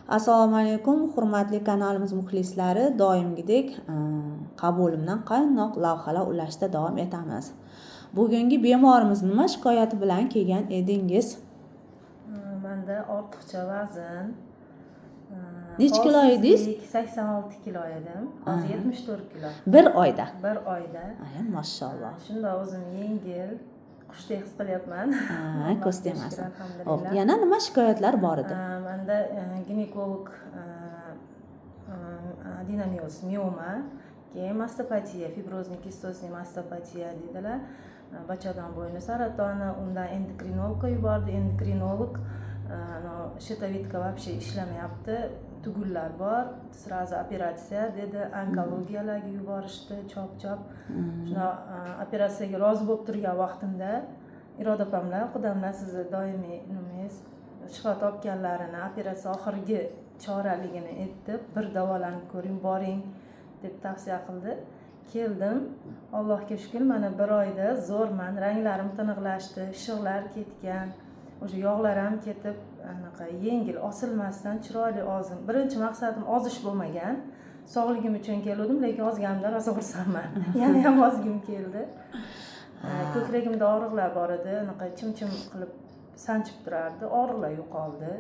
Assalomu alaykum, hurmatli kanalimiz muxlislari. Doimgidek qabulimdan qaynoq lavhalar ulashda davom etamiz. Bugungi bemorimiz nima shikoyati bilan kelgan edingiz? Menda ortiqcha vazn. Necha kilo edingiz? 86 kilo edim. Hozir 74 kilo. Bir oyda. Bir oyda. Mashalloh. Shunda o'zim yengil, qushdek his qilyapman. Ko'z tegmasin. Hop, yana nima shikoyatlar bor edi? Menda ginekolog adenomyoz mioma, keyin mastopatiya, fibrozniy kistozniy mastopatiya dedilar. Bachadon bo'yni saratoni, undan endokrinologga yubordi. Endokrinolog shitavitka вообще ishlamayapti. Tugullar bor, sразу operatsiya dedi, onkologiyalarga yuborishdi, chop-chop. Shuna operatsiyaga rozi bo'lib turgan vaqtimda Iroda opamlar, qudamlar sizni doimiy nimangiz shifo topganlarini, operatsiya oxirgi choraligini aytib, bir davolanib ko'ring, boring deb tavsiya qildi. Keldim. Allohga shukr, mana bir oyda zo'rman, ranglarim tiniqlashdi, shiqlar ketgan. O'sha yog'lar ham ketib, anaqa yengil, osilmasdan chiroyli ozim. Birinchi maqsadim ozish bo'lmagan. Sog'ligim uchun keldim, lekin ozganimdan rosa xursandman. Yana ham ozgim keldi. Ko'kragimda og'riqlar bor edi, anaqa chim-chim qilib sanchib turardi, og'riqlar yo'qoldi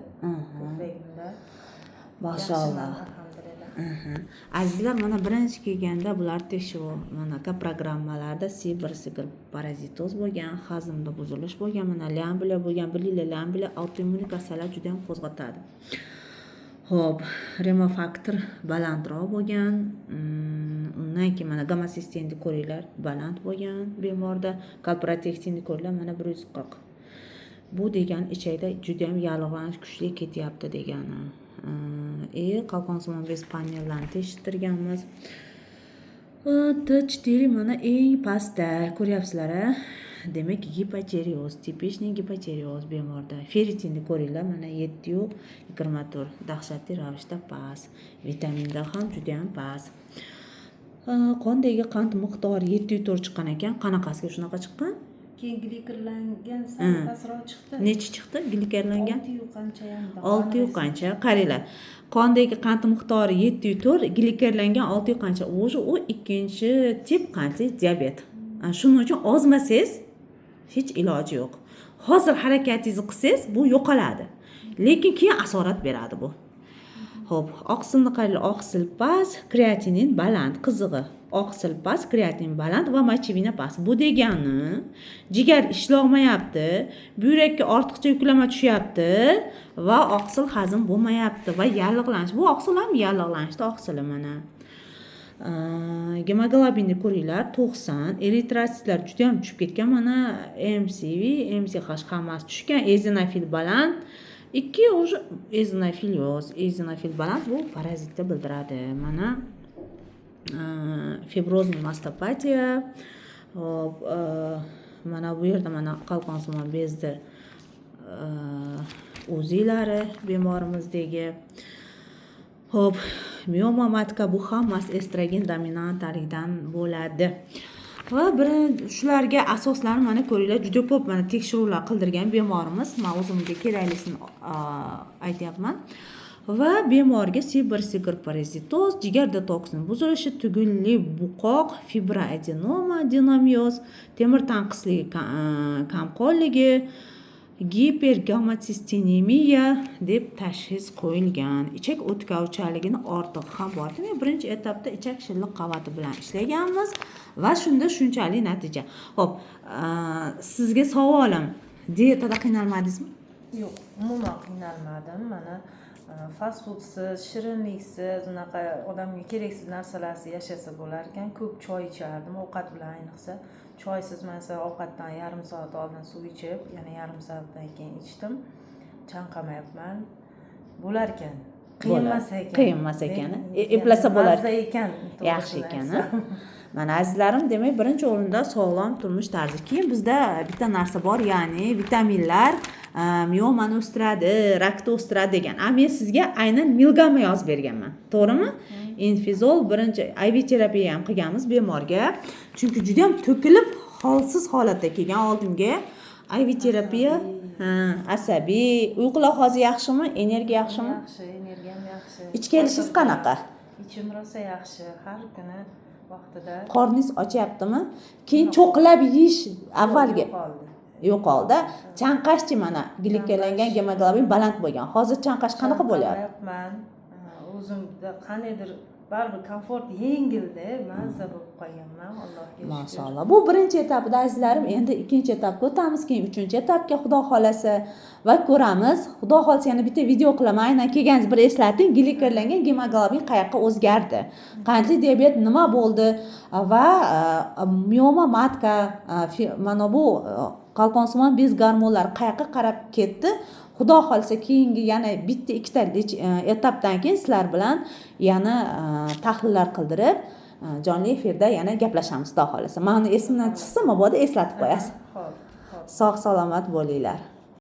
ko'kragimda. Mashalloh. Azizlar, mana birinchi kelganda bular tekshiruv, mana programmalarda sibir parazitoz bo'lgan, hazmda buzilish bo'lgan, mana lambliya bo'lgan, bilinglar, lambliya autoimmun kasallar juda ham qo'zg'atadi. Xo'p, remofaktor balandroq bo'lgan, undan keyin mana gamma-sistemni ko'ringlar, baland bo'lgan bemorda, kalprotektinni ko'ringlar, mana 140. Bu degan ichakda juda ham yallig'lanish kuchli ketyapti degani. Qalqonsimon bez panellarni tekshirtirganmiz. T4 mana eng pastda ko'ryapsizlar-a? Demak, gipotireoz, tipичный gipotireoz bemorda. Ferritinni ko'ringlar, mana 7,24, dahshatli ravishda past. Vitaminda ham juda ham past. Qondagi qand miqdori 7,4 chiqqan ekan. Qanaqasiga shunaqa chiqqan? Keyin glikerlangan pastroq chiqdi. Necha chiqdi? Glikerlangan 6 qancha ham. 6 qancha? Qaranglar. Qondagi qand miqdori 7,4, glikerlangan 6 qancha. U ikkinchi tip qandli diabet. Shuning uchun ozmasangiz hech iloji yo'q. Hozir harakatingizni qilsangiz bu yo'qoladi. Lekin keyin asorat beradi bu. Xo'p, oqsilni qaranglar, oqsil past, kreatinin baland, qizig'i. Oqsil past, kreatinin baland va mochevina past. Bu degani jigar ishlolmayapti, buyrakka ortiqcha yuklama tushyapti va oqsil hazm bo'lmayapti va yallig'lanish. Bu oqsil ham yallig'lanishda oqsili mana. Gemoglobinni ko'ringlar, 90, eritrotsitlar juda ham tushib ketgan, mana MCV, MCH hammasi tushgan, eozinofil baland. 2 уже eozinofil yo'q. Eozinofil baland bu parazitni bildiradi. Mana fibrozniy mastopatiya. Mana bu yerda mana qalqonsimon bezni o'zilari bemorimizdagi. Xo'p, mioma matka, bu hammasi estrogen dominantlikdan bo'ladi. Va shularga asoslarni mana ko'ringlar, juda ko'p mana tekshiruvlar qildirgan bemorimiz. Men o'zimga keraklisini aytyapman. Va bemorga sibir parazitoz, jigar detoksining buzilishi, tugunli buqoq, fibroadenoma, adenomyoz, temir tanqisligi, kamqonligi, gipergammatsistinemiya deb tashxis qo'yilgan. Ichak o'tkavchaligini ortiq ham bor. Demak, birinchi etapda ichak shilliq qavati bilan ishlaganmiz va shunda shunchalik natija. Xo'p, sizga savolim, dietada qiynalmadingizmi? Yo'q, umuman qiynalmadim. Mana fast foodsiz, shirinliksiz, unaqa odamga keraksiz narsalarsiz yashasa bo'lar ekan. Ko'p choy ichardim, ovqat bilan ayniqsa. Choysiz masalan ovqatdan yarim soat oldin suv ichib, yana yarim soatdan keyin ichdim. Chanqamayapman. Bo'lar ekan. Qiynmas ekan. Eplasa bo'lar ekan. Yaxshi ekan. Mana azizlarim, demak, birinchi o'rinda sog'lom turmush tarzi. Keyin bizda bitta narsa bor, ya'ni vitaminlar miomani o'stiradi, rakni o'stiradi degan. Men sizga aynan milgamma yozib berganman. To'g'rimi? Infizol birinchi IV terapiya ham qilganmiz bemorga. Chunki juda ham to'kilib, holsiz holatda kelgan oldimga IV terapiya Ha, asabiy. Uyqular hozir yaxshimi? Energiya yaxshimi? Yaxshi, energiyam yaxshi. Ichki kelishingiz qanaqa? Ichim rosa yaxshi. Har kuni vaqtida Qorningiz ochyaptimi? Keyin cho'qilab yeyish avvalgi yo'qoldi. yo'qoldi. Chanqashchi mana glikerlangan gemoglobin baland bo'lgan. Hozir chanqash qanaqa bo'lyapti? Chanqayapman. O'zimda qandaydir baribir komfort yengilda mazza bo'lib qolganman. Allohga shukr. Maşallah. Bu birinchi etapida azizlarim, endi ikkinchi etapga o'tamiz, keyin uchinchi etapga Xudo xolasa va ko'ramiz. Xudo xolasa yana bitta video qilaman. Aynan kelganingiz bir eslating, glikerlangan gemoglobin qayoqqa o'zgardi? Qandli diabet nima bo'ldi va mioma matka mana bu qalqonsimon bez gormonlari qayoqqa qarab ketdi? Xudo xolasa keyingi yana bitta ikkita etapdan keyin sizlar bilan yana tahlillar qildirib jonli efirda yana gaplashamiz Xudo xolasa. Meni esimdan chiqsa, mabodo eslatib qo'yasiz. Xo'p, xo'p. Sog' salomat bo'linglar.